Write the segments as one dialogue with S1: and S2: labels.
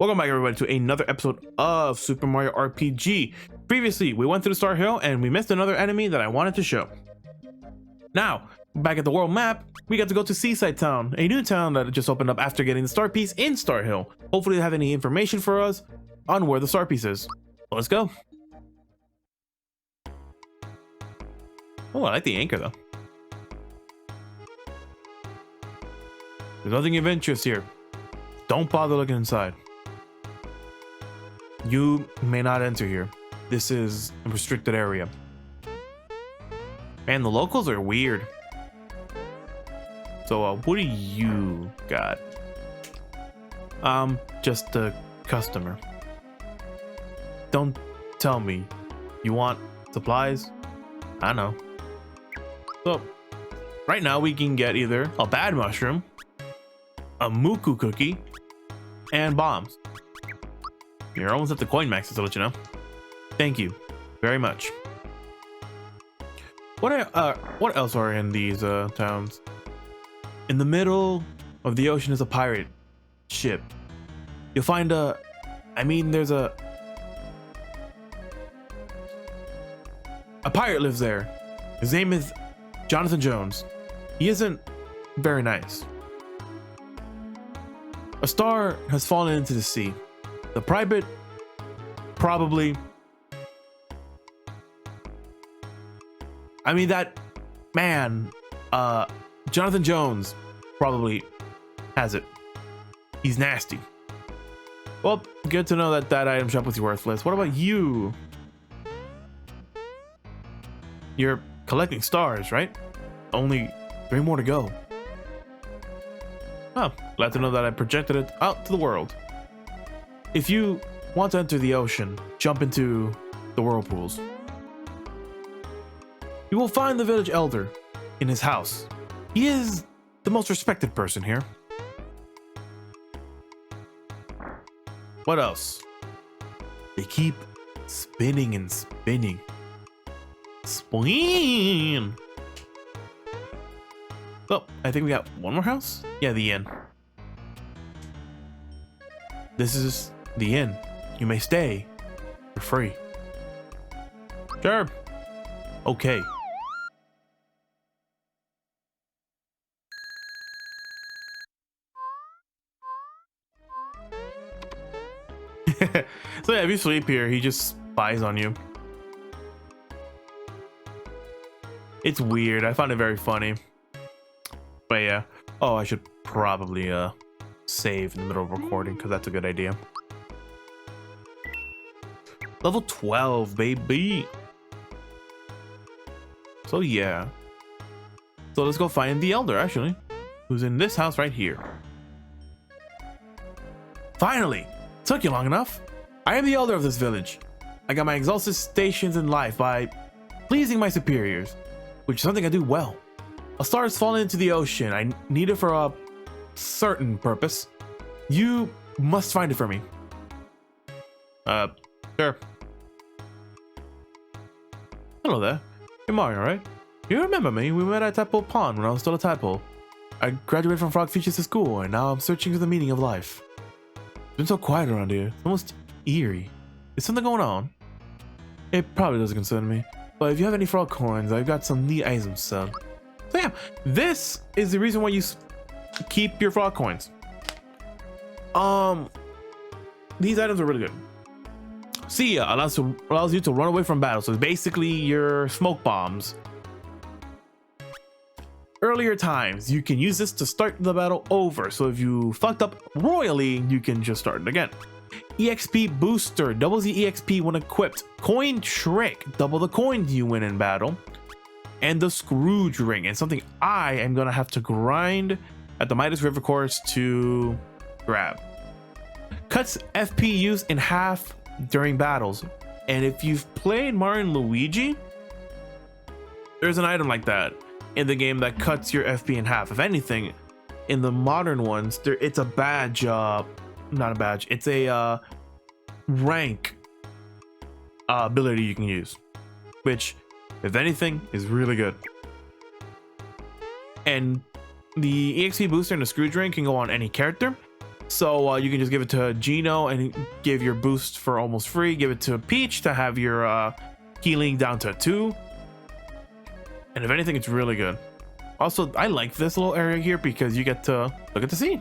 S1: Welcome back everybody to another episode of Super Mario RPG. Previously, we went through the Star Hill and we missed another enemy that I wanted to show. Now, back at the world map, we got to go to Seaside Town, a new town that just opened up after getting the Star Piece in Star Hill. Hopefully they have any information for us on where the Star Piece is. So let's go. Oh, I like the anchor though. There's nothing of interest here. Don't bother looking inside. You may not enter here. This is a restricted area. Man, the locals are weird. So, what do you got? Just a customer. Don't tell me. You want supplies? I know. So, right now we can get either a bad mushroom, a Muku cookie, and bombs. You're almost at the coin max, to let you know. Thank you very much. What else are in these towns? In the middle of the ocean is a pirate ship. You'll find there's a pirate lives there. His name is Jonathan Jones. He isn't very nice. A star has fallen into the sea. The pirate probably... Jonathan Jones probably has it. He's nasty. Well, good to know that that item shop was worthless. What about you? You're collecting stars, right? Only 3 more to go. Oh, glad to know that I projected it out to the world. If you want to enter the ocean, jump into the whirlpools. You will find the village elder in his house. He is the most respected person here. What else? They keep spinning and spinning. Spin! Oh, I think we got one more house? Yeah, the inn. This is the inn. You may stay for free. Sure. Okay. So yeah, if you sleep here, he just spies on you. It's weird. I found it very funny. But yeah. Oh, I should probably save in the middle of recording because that's a good idea. Level 12, baby. So yeah. So let's go find the elder, actually, who's in this house right here. Finally! Took you long enough. I am the elder of this village. I got my exalted stations in life by pleasing my superiors, which is something I do well. A star has fallen into the ocean. I need it for a certain purpose. You must find it for me. Sure. Hello there. Hey Mario, right? You remember me? We met at Tadpole Pond when I was still a tadpole. I graduated from Frog Features to school, and now I'm searching for the meaning of life. It's been so quiet around here. It's almost eerie. Is something going on? It probably doesn't concern me. But if you have any frog coins, I've got some neat items to sell. So yeah, this is the reason why you keep your frog coins. These items are really good. Sia allows you to run away from battle. So it's basically your smoke bombs. Earlier times, you can use this to start the battle over. So if you fucked up royally, you can just start it again. EXP booster doubles the EXP when equipped. Coin trick, double the coins you win in battle. And the Scrooge ring, and something I am gonna have to grind at the Midas River course to grab. Cuts FP use in half during battles. And if you've played Mario and Luigi, there's an item like that in the game that cuts your FP in half. If anything, in the modern ones, it's a badge, not a badge, it's a rank ability you can use, which, if anything, is really good. And the EXP booster and the Scrooge ring can go on any character. So you can just give it to Gino and give your boost for almost free. Give it to Peach to have your healing down to 2. And if anything, it's really good. Also, I like this little area here because you get to look at the scene.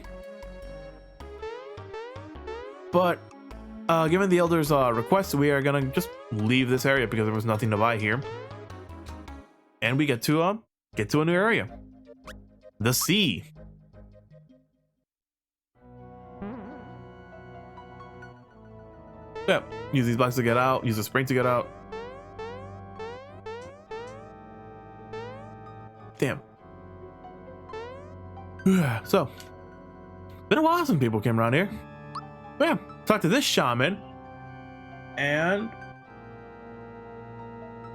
S1: But given the Elder's request, we are gonna just leave this area because there was nothing to buy here. And we get to a new area. The sea. Yeah, use these blocks to get out, use the spring to get out. Damn. So, been a while since people came around here. But yeah, talk to this shaman, and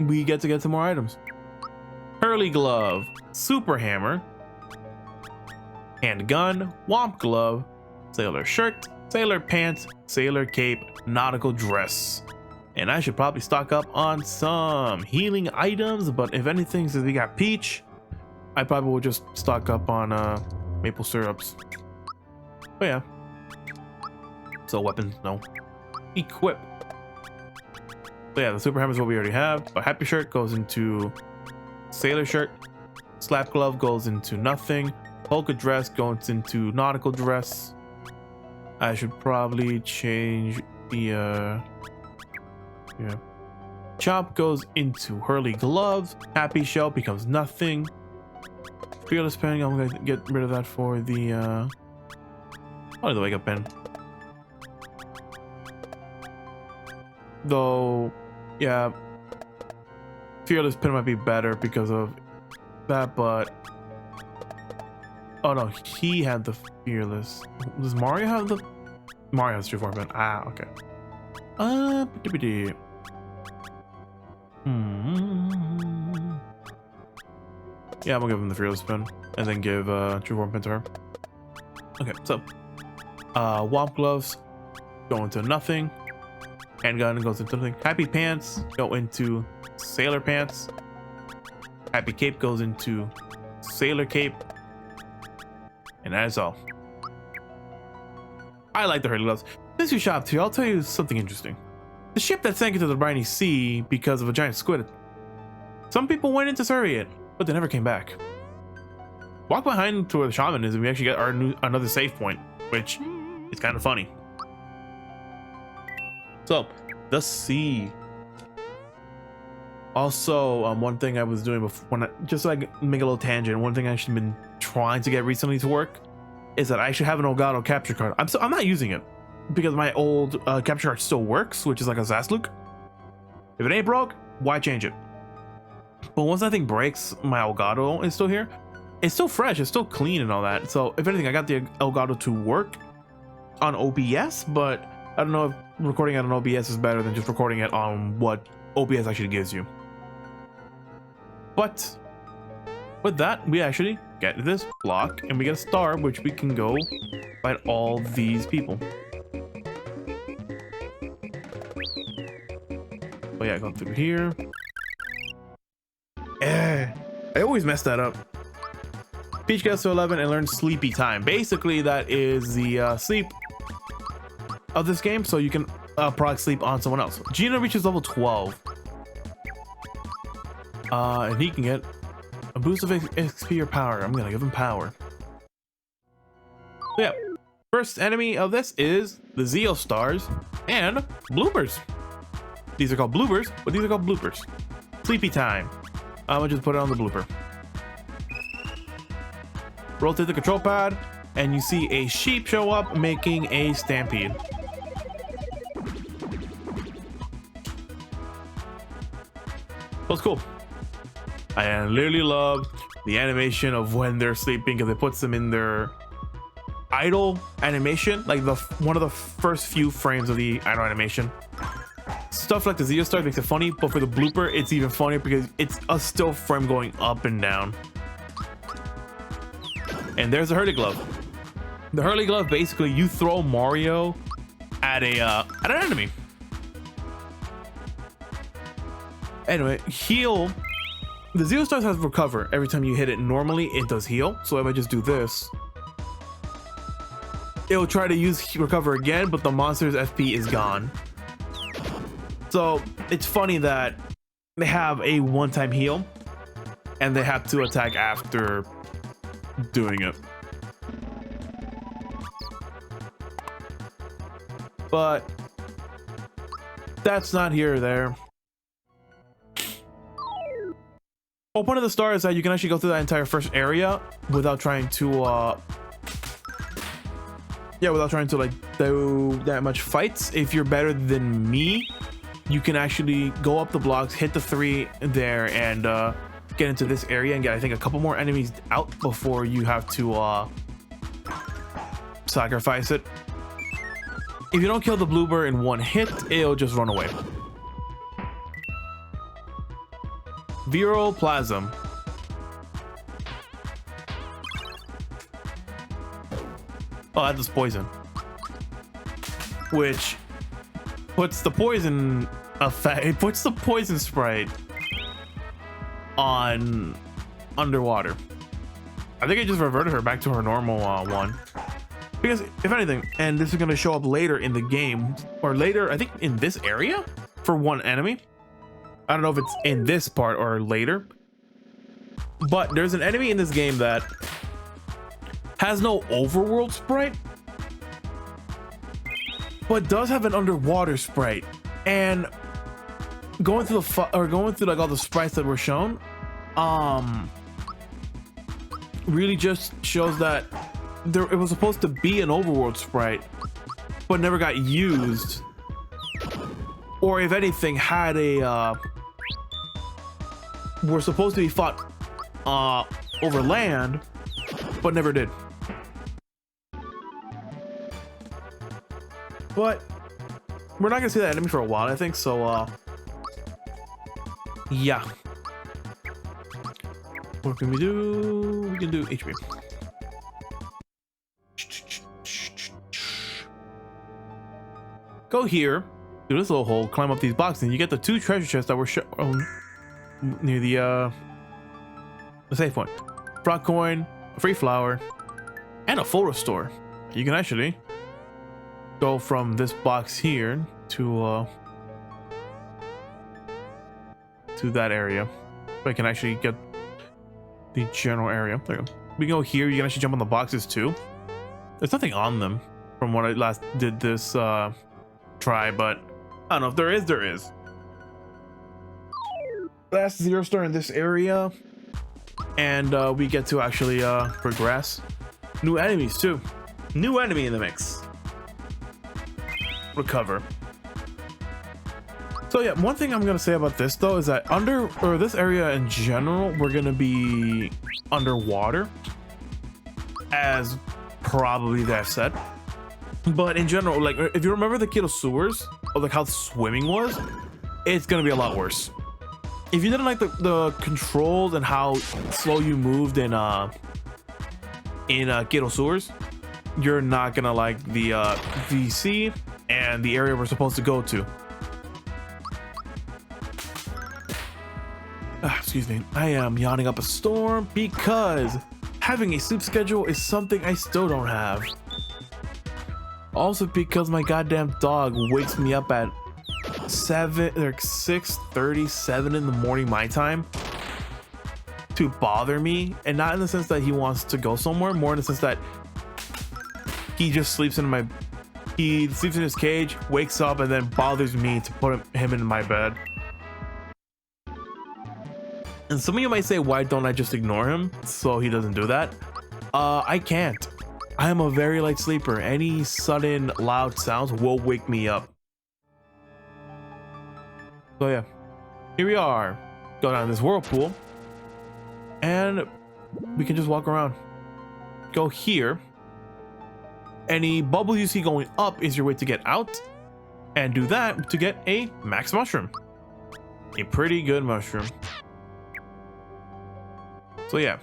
S1: we get to get some more items. Hurley glove, super hammer, handgun, womp glove, sailor shirt, sailor pants, sailor cape, nautical dress. And I should probably stock up on some healing items, but if anything, since we got Peach, I probably will just stock up on maple syrups. But yeah. So weapons, no. Equip. But yeah, the super hammer is what we already have. But happy shirt goes into sailor shirt. Slap glove goes into nothing. Polka dress goes into nautical dress. I should probably change the yeah. Chop goes into Hurley gloves. Happy shell becomes nothing. Fearless pen, I'm gonna get rid of that for the probably the wake up pen. Though, yeah, fearless pen might be better because of that, but oh no, he had the fearless. Does Mario have the? Mario has 2-4 pen. Ah, okay. Yeah, I'm gonna give him the fearless pen and then give true form pen to her. Okay, so womp gloves go into nothing. Handgun goes into nothing. Happy pants go into sailor pants. Happy cape goes into sailor cape. And that is all. I like the Hurley gloves. Since you shopped here, I'll tell you something interesting. The ship that sank into the briny sea because of a giant squid. Some people went in to survey it, but they never came back. Walk behind to where the shaman is and we actually get another save point, which is kind of funny. So, the sea. Also, one thing I was doing before, just so I can make a little tangent, one thing I actually been trying to get recently to work is that I actually have an Elgato capture card. I'm not using it because my old capture card still works, which is like a Zasluke. If it ain't broke, why change it? But once that thing breaks, my Elgato is still here. It's still fresh, it's still clean and all that. So if anything, I got the Elgato to work on OBS, but I don't know if recording it on OBS is better than just recording it on what OBS actually gives you. But with that, we actually get this block and we get a star, which we can go fight all these people. Oh yeah, go through here. I always mess that up. Peach gets to 11 and learns sleepy time. Basically, that is the sleep of this game, so you can proc sleep on someone else. Gino reaches level 12. And he can get a boost of XP or power. I'm gonna give him power. So yeah, first enemy of this is the Zeo Stars and bloopers. These are called bloopers, but these are called bloopers. Sleepy time. I'm gonna just put it on the blooper. Rotate the control pad, and you see a sheep show up making a stampede. That's cool. I literally love the animation of when they're sleeping because it puts them in their idle animation, like one of the first few frames of the idle animation. Stuff like the Zeo Star makes it funny, but for the blooper, it's even funnier because it's a still frame going up and down. And there's the Hurley glove. The Hurley glove, basically, you throw Mario at an enemy. Anyway, heal. The Zeo Stars has recover every time you hit it. Normally, it does heal. So if I just do this, it'll try to use recover again, but the monster's FP is gone. So it's funny that they have a one-time heal and they have to attack after doing it. But that's not here or there. Whole point of the star is that you can actually go through that entire first area without trying to like do that much fights. If you're better than me, you can actually go up the blocks, hit the 3 there, and get into this area and get, I think, a couple more enemies out before you have to sacrifice it. If you don't kill the bloober in one hit, it'll just run away. Viral Plasm. Oh, that does poison, which puts the poison effect. It puts the poison sprite on underwater. I think it just reverted her back to her normal one. Because if anything, and this is going to show up later in the game, or later, I think in this area for one enemy. I don't know if it's in this part or later, but there's an enemy in this game that has no overworld sprite, but does have an underwater sprite. And going through like all the sprites that were shown, really just shows that it was supposed to be an overworld sprite, but never got used, or if anything, had a were supposed to be fought over land, but never did. But we're not gonna see that enemy for a while, I think. So yeah, what can we do? We can do HP. Go here, do this little hole, climb up these boxes, and you get the 2 treasure chests that were shown near the safe point. Frog coin, a free flower, and a full restore. You can actually go from this box here to that area. But I can actually get the general area. There you go. We can go here. You can actually jump on the boxes too. There's nothing on them from when I last did this try, but I don't know. If there is, there is. Last 0 star in this area, and we get to actually progress. New enemies too. New enemy in the mix. Recover. So yeah, one thing I'm gonna say about this though is that this area in general, we're gonna be underwater, as probably they've said. But in general, like if you remember the Keto sewers, or like how swimming was, it's gonna be a lot worse. If you didn't like the controls and how slow you moved in Keto sewers, you're not gonna like the VC and the area we're supposed to go to. Excuse me, I am yawning up a storm because having a sleep schedule is something I still don't have. Also because my goddamn dog wakes me up at 6:37 in the morning my time to bother me, and not in the sense that he wants to go somewhere, more in the sense that he just sleeps in his cage, wakes up, and then bothers me to put him in my bed. And some of you might say, why don't I just ignore him so he doesn't do that? I can't. I am a very light sleeper. Any sudden loud sounds will wake me up. So yeah, here we are. Go down this whirlpool, and we can just walk around. Go here. Any bubbles you see going up is your way to get out, and do that to get a max mushroom. A pretty good mushroom. So yeah,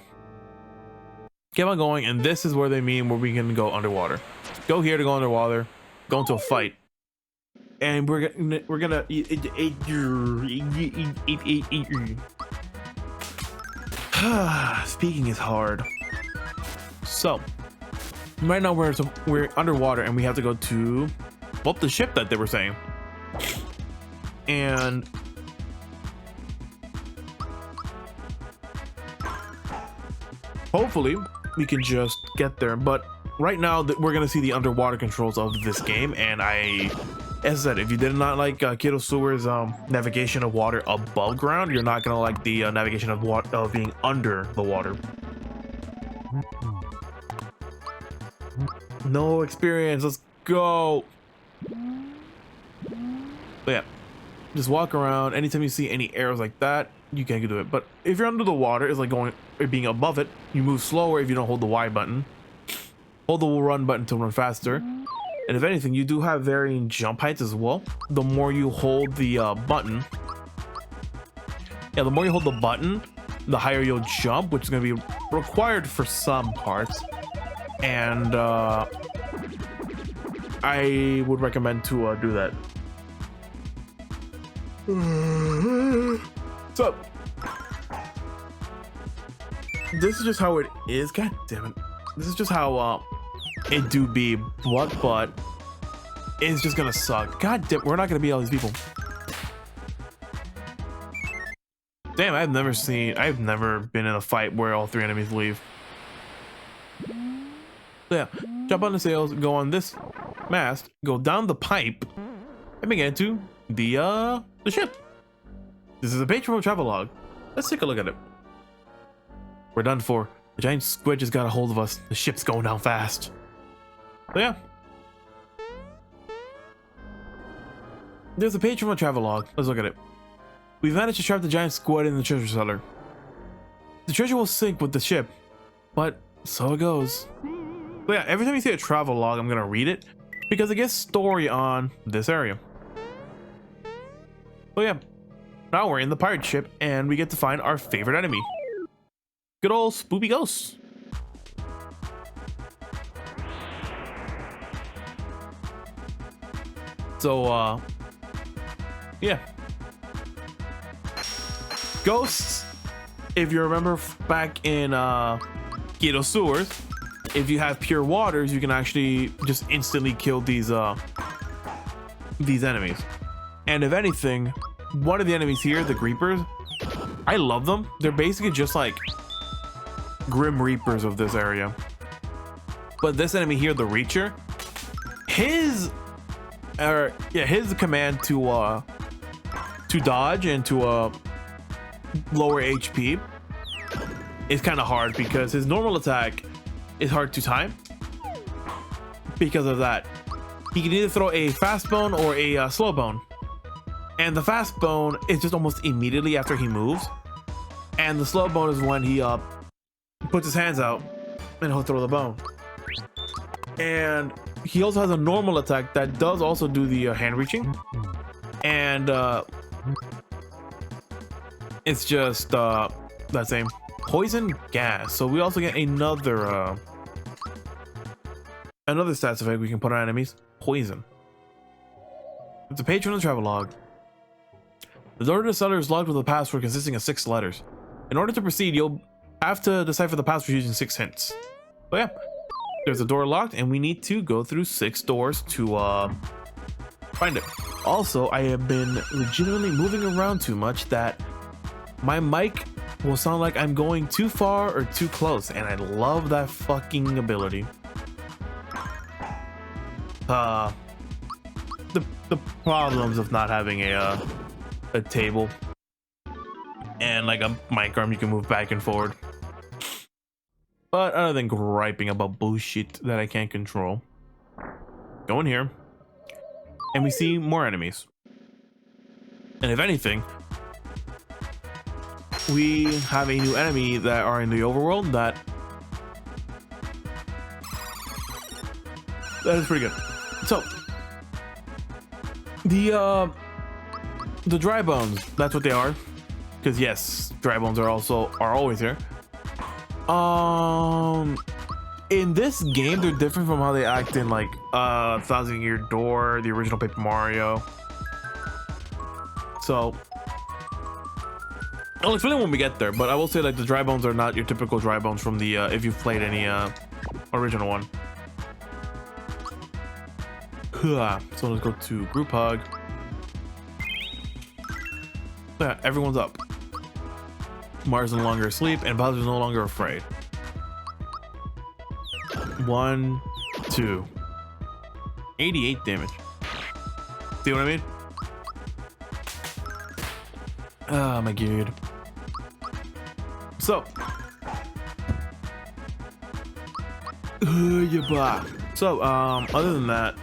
S1: keep on going, and this is where they mean where we can go underwater. Go here to go underwater, go into a fight, and we're gonna speaking is hard. So Right now we're underwater and we have to go to, well, the ship that they were saying. And hopefully we can just get there. But right now that we're gonna see the underwater controls of this game, and as I said, if you did not like Kiddo Sewer's navigation of water above ground, you're not gonna like the navigation of being under the water. No experience. Let's go. But yeah, just walk around. Anytime you see any arrows like that, you can do it. But if you're under the water, it's like being above it. You move slower if you don't hold the Y button. Hold the run button to run faster. And if anything, you do have varying jump heights as well. The more you hold the button, the more you hold the button, the higher you'll jump, which is going to be required for some parts. And I would recommend to do that. So this is just how it is. God damn it. This is just how it do be. But it's just gonna suck. God damn, we're not gonna beat all these people. Damn, I've never been in a fight where all 3 enemies leave. So yeah, jump on the sails, go on this mast, go down the pipe, and we get into the ship. This is a page from a travel log. Let's take a look at it. We're done for. The giant squid just got a hold of us. The ship's going down fast. So yeah. There's a page from a travel log. Let's look at it. We've managed to trap the giant squid in the treasure cellar. The treasure will sink with the ship, but so it goes. But yeah, every time you see a travel log, I'm gonna read it because it gives story on this area. So yeah, now we're in the pirate ship and we get to find our favorite enemy. Good old Spoopy Ghosts. So yeah. Ghosts, if you remember back in Kiddo Sewers, if you have pure waters, you can actually just instantly kill these enemies. And if anything, one of the enemies here, the Creepers, I love them. They're basically just like Grim Reapers of this area. But this enemy here, the Reacher, his command to dodge and to lower HP is kind of hard because his normal attack is hard to time. Because of that, he can either throw a fast bone or a slow bone, and the fast bone is just almost immediately after he moves, and the slow bone is when he puts his hands out and he'll throw the bone. And he also has a normal attack that does also do the hand reaching, and it's just that same poison gas. So we also get another stats effect we can put on enemies. Poison. It's a page from the travel log. The door to the cellar is locked with a password consisting of 6 letters. In order to proceed, you'll have to decipher the password using 6 hints. So yeah, there's a door locked and we need to go through 6 doors to find it. Also, I have been legitimately moving around too much that my mic will sound like I'm going too far or too close, and I love that fucking ability. The problems of not having a table and like a mic arm you can move back and forward. But other than griping about bullshit that I can't control, go in here and we see more enemies. And if anything, we have a new enemy that are in the overworld that is pretty good. So the dry bones, that's what they are, because yes, dry bones are always here. In this game, they're different from how they act in like 1,000 Year Door, the original Paper Mario. So I'll explain it when we get there, but I will say like the dry bones are not your typical dry bones from the if you've played any original one. So let's go to group hug. Yeah, everyone's up. Mars no longer asleep and Bowser's no longer afraid. 1, 2. 88 damage. See what I mean? Oh my god. So. So, other than that,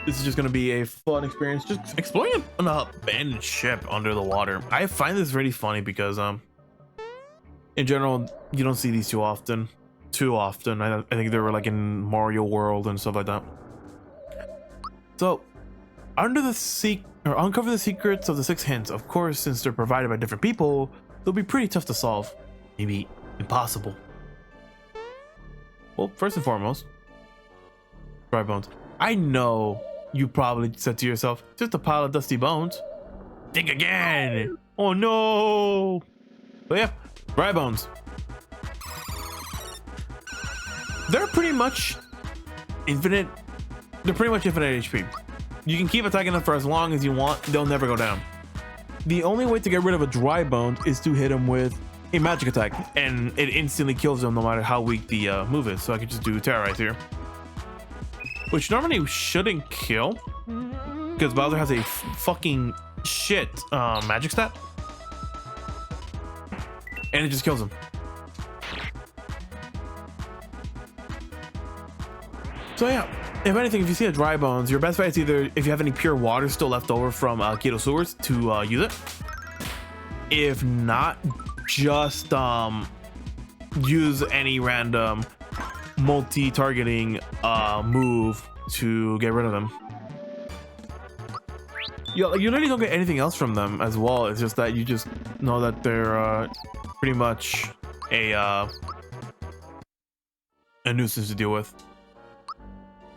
S1: this is just gonna be a fun experience, just exploring an abandoned ship under the water. I find this really funny because, in general, you don't see these too often. I think they were like in Mario World and stuff like that. So, uncover the secrets of the 6 hints. Of course, since they're provided by different people, they'll be pretty tough to solve. Maybe impossible. Well, first and foremost, dry bones. I know you probably said to yourself, just a pile of dusty bones. Think again. Oh no. But yeah, dry bones. They're pretty much infinite. They're pretty much infinite HP. You can keep attacking them for as long as you want. They'll never go down. The only way to get rid of a dry bone is to hit him with a magic attack, and it instantly kills them no matter how weak the move is. So I could just do Terrorize here, which normally shouldn't kill because Bowser has a fucking shit magic stat, and it just kills him. So yeah, if anything, if you see a dry bones, your best bet is either, if you have any pure water still left over from Keto Sewers, to use it. If not, just use any random multi-targeting move to get rid of them. You literally don't get anything else from them as well. It's just that you just know that they're pretty much a nuisance to deal with.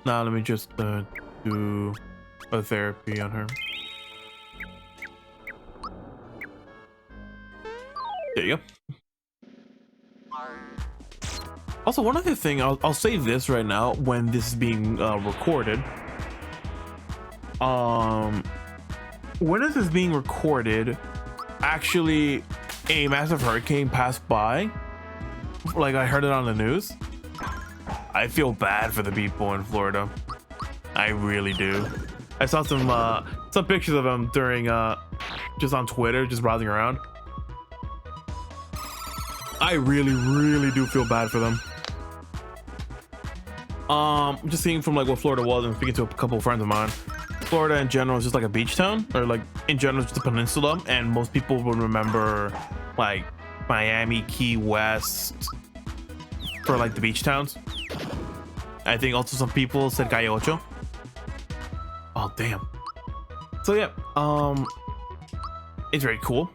S1: Now let me just do a therapy on her. There you go. Also, one other thing, I'll say this right now when this is being recorded. When this is being recorded, actually a massive hurricane passed by. Like, I heard it on the news. I feel bad for the people in Florida. I really do. I saw some pictures of them during just on Twitter, just browsing around. I really do feel bad for them. Just seeing from like what Florida was and speaking to a couple of friends of mine, Florida in general is just like a beach town, or like in general it's just a peninsula, and most people would remember like Miami, Key West for like the beach towns. I think also some people said Calle Ocho. Oh damn. So yeah, it's very cool.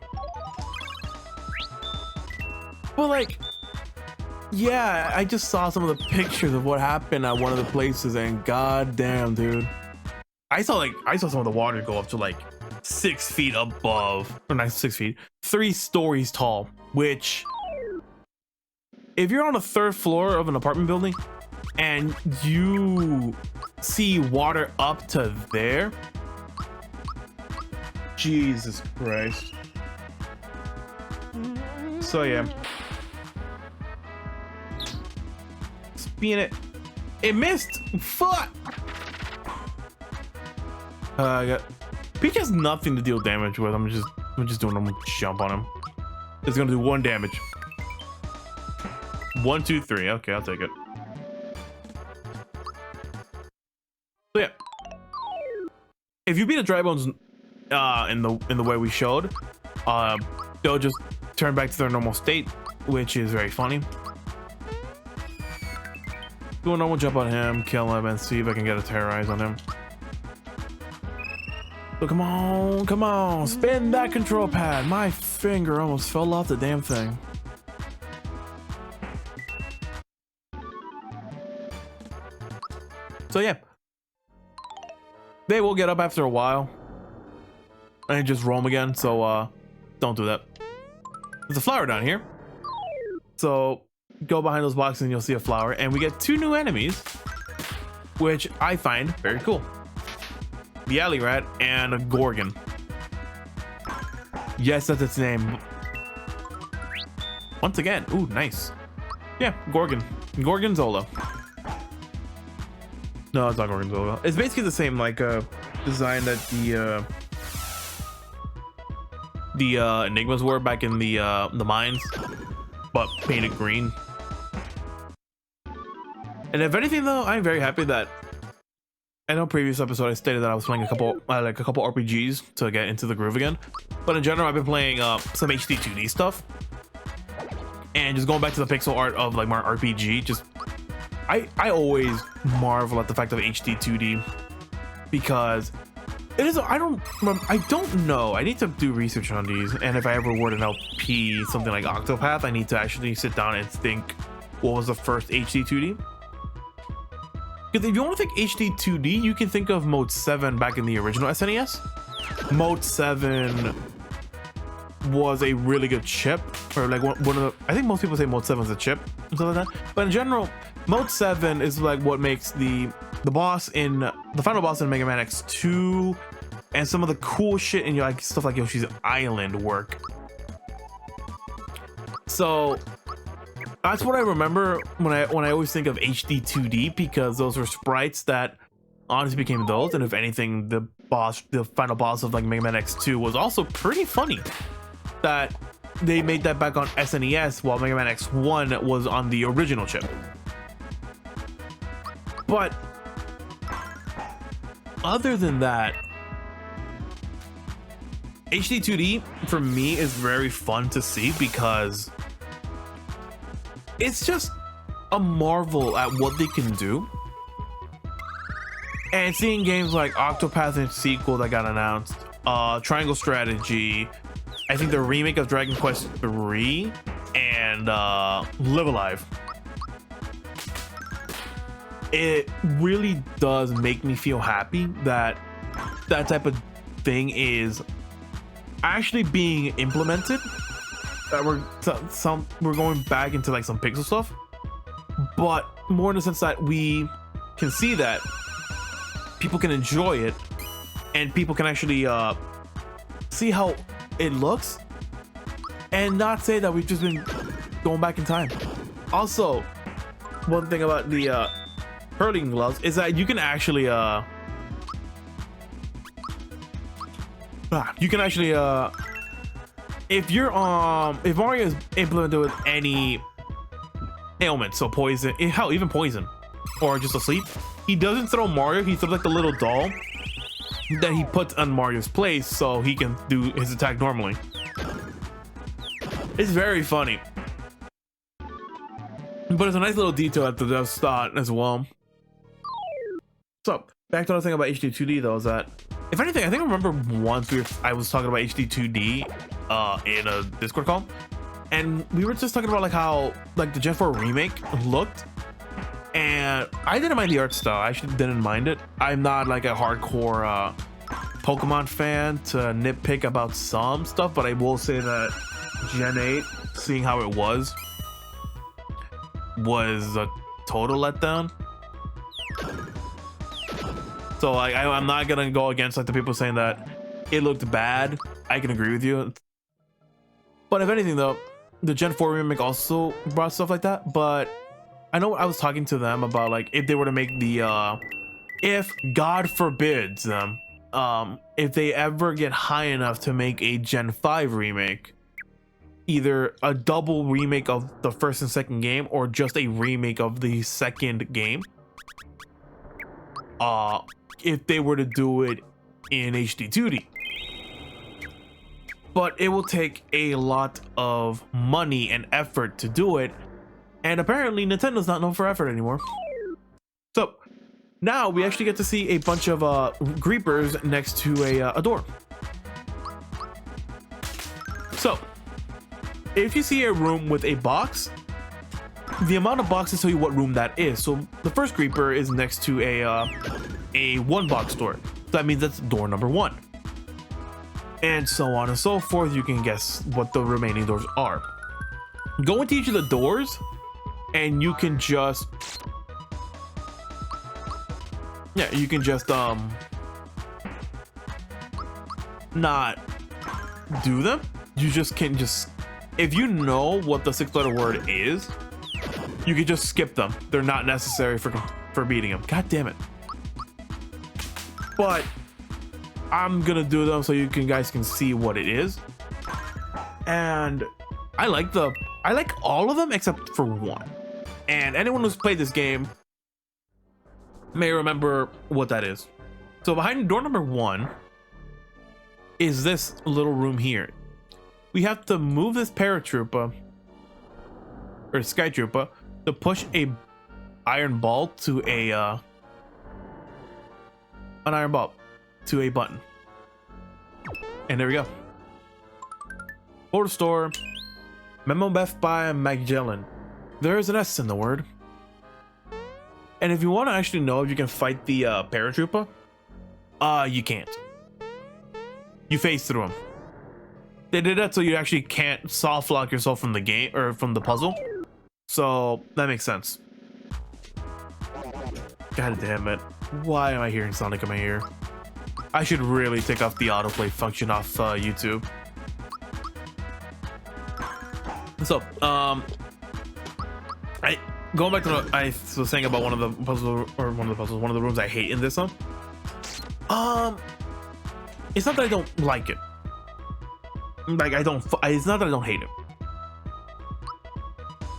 S1: But like, yeah, I just saw some of the pictures of what happened at one of the places, and goddamn, dude, I saw some of the water go up to like 6 feet above, or not 6 feet, 3 stories tall. Which, if you're on the 3rd floor of an apartment building and you see water up to there, Jesus Christ. So yeah. Being it missed. Fuck. I got Peach has nothing to deal damage with. I'm just doing a normal jump on him. It's gonna do 1 damage. 1, 2, 3. Okay, I'll take it. So yeah, if you beat a dry bones in the way we showed, they'll just turn back to their normal state, which is very funny. Do a normal jump on him, kill him, and see if I can get a terrorize on him. So come on, spin that control pad. My finger almost fell off the damn thing. So yeah, they will get up after a while and just roam again. So don't do that. There's a flower down here, so go behind those boxes and you'll see a flower, and we get 2 new enemies. which I find very cool. The alley rat and a gorgon. Yes, that's its name. Once again, ooh, nice. Yeah, gorgon. Gorgonzola. No, it's not gorgonzola. It's basically the same like design that the enigmas were back in the mines, but painted green. And if anything, though, I'm very happy that I know previous episode I stated that I was playing a couple RPGs to get into the groove again, but in general I've been playing some HD 2D stuff and just going back to the pixel art of like my RPG. Just I always marvel at the fact of HD 2D because it is. I don't know. I need to do research on these, and if I ever were an LP something like Octopath, I need to actually sit down and think what was the first HD 2D. Because if you want to think HD 2D, you can think of Mode 7 back in the original SNES. Mode 7 was a really good chip, or like one of the, I think most people say Mode 7 is a chip and stuff like that. But in general, Mode 7 is like what makes the boss in the final boss in Mega Man X2 and some of the cool shit in like stuff like Yoshi's Island work. So that's what I remember when I always think of HD 2D, because those were sprites that honestly became those. And if anything, the final boss of like Mega Man X2 was also pretty funny. That they made that back on SNES while Mega Man X1 was on the original chip. But other than that, HD 2D for me is very fun to see because it's just a marvel at what they can do. And seeing games like Octopath and sequel that got announced, Triangle Strategy, I think the remake of Dragon Quest 3, and Live Alive, it really does make me feel happy that that type of thing is actually being implemented. That we're going back into like some pixel stuff, but more in the sense that we can see that people can enjoy it and people can actually see how it looks and not say that we've just been going back in time. Also, one thing about the hurling gloves is that you can actually if Mario is implemented with any ailment, so poison, hell, even poison, or just asleep, he doesn't throw Mario, he throws like a little doll that he puts on Mario's place so he can do his attack normally. It's very funny, but it's a nice little detail at the dev's start as well. So back to the thing about HD 2D though, is that if anything, I think I remember once I was talking about HD 2D in a Discord call, and we were just talking about like how like the Gen 4 remake looked, and I didn't mind the art style. I actually didn't mind it. I'm not like a hardcore Pokemon fan to nitpick about some stuff, but I will say that Gen 8, seeing how it was a total letdown. So like I'm not gonna go against like the people saying that it looked bad. I can agree with you. But if anything though, the Gen 4 remake also brought stuff like that. But I know I was talking to them about like if they were to make the if God forbids them, if they ever get high enough to make a Gen 5 remake, either a double remake of the first and second game or just a remake of the second game, if they were to do it in HD 2D. But it will take a lot of money and effort to do it, and apparently Nintendo's not known for effort anymore. So now we actually get to see a bunch of creepers next to a door. So if you see a room with a box, the amount of boxes tell you what room that is. So the first creeper is next to a one box door. So that means that's door number 1. And so on and so forth. You can guess what the remaining doors are. Go into each of the doors and you can just yeah, you can just not do them. You just can just, if you know what the 6-letter word is, you can just skip them. They're not necessary for beating them. God damn it. But I'm gonna do them so you guys can see what it is. And I like all of them except for one. And anyone who's played this game may remember what that is. So behind door number 1 is this little room here. We have to move this paratrooper or sky trooper to push a iron ball to an iron ball to a button. And there we go. Photo store. Memo left by Magellan. There is an S in the word. And if you want to actually know if you can fight the paratrooper, you can't. You phase through him. They did that so you actually can't soft lock yourself from the game or from the puzzle. So that makes sense. God damn it. Why am I hearing Sonic in my ear? I should really take off the autoplay function off YouTube. So, going back to what I was saying about one of the rooms I hate in this one. It's not that I don't like it. Like it's not that I don't hate it.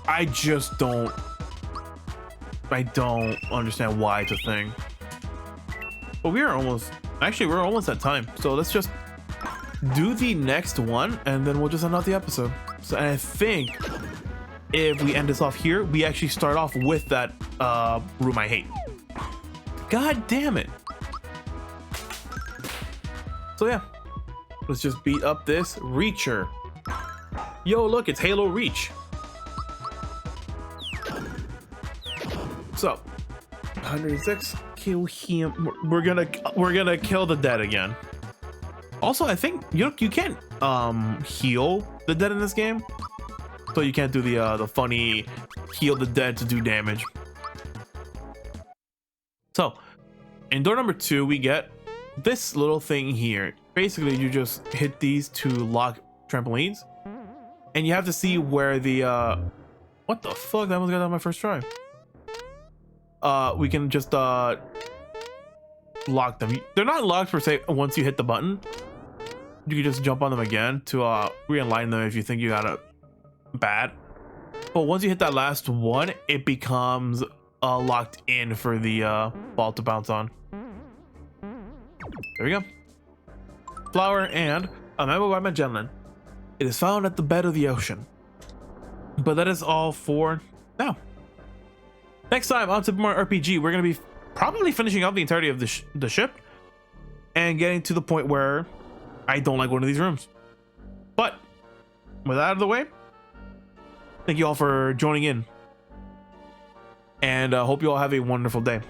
S1: I just don't. I don't understand why it's a thing. But we're almost at time. So let's just do the next one and then we'll just end out the episode. So and I think if we end this off here, we actually start off with that room I hate. God damn it. So yeah, let's just beat up this Reacher. Yo, look, it's Halo Reach. So 106, kill him. We're gonna kill the dead again. Also, I think you can't heal the dead in this game, so you can't do the funny heal the dead to do damage. So in door number 2, we get this little thing here. Basically, you just hit these to lock trampolines, and you have to see where the what the fuck? That almost got on my first try. We can just lock them. They're not locked per se once you hit the button. You can just jump on them again to realign them if you think you got it bad. But once you hit that last one, it becomes locked in for the ball to bounce on. There we go. Flower and a memo by Magellan. It is found at the bed of the ocean. But that is all for now. Next time on Super Mario RPG, we're going to be probably finishing out the entirety of the ship and getting to the point where I don't like one of these rooms. But with that out of the way, thank you all for joining in, and hope you all have a wonderful day.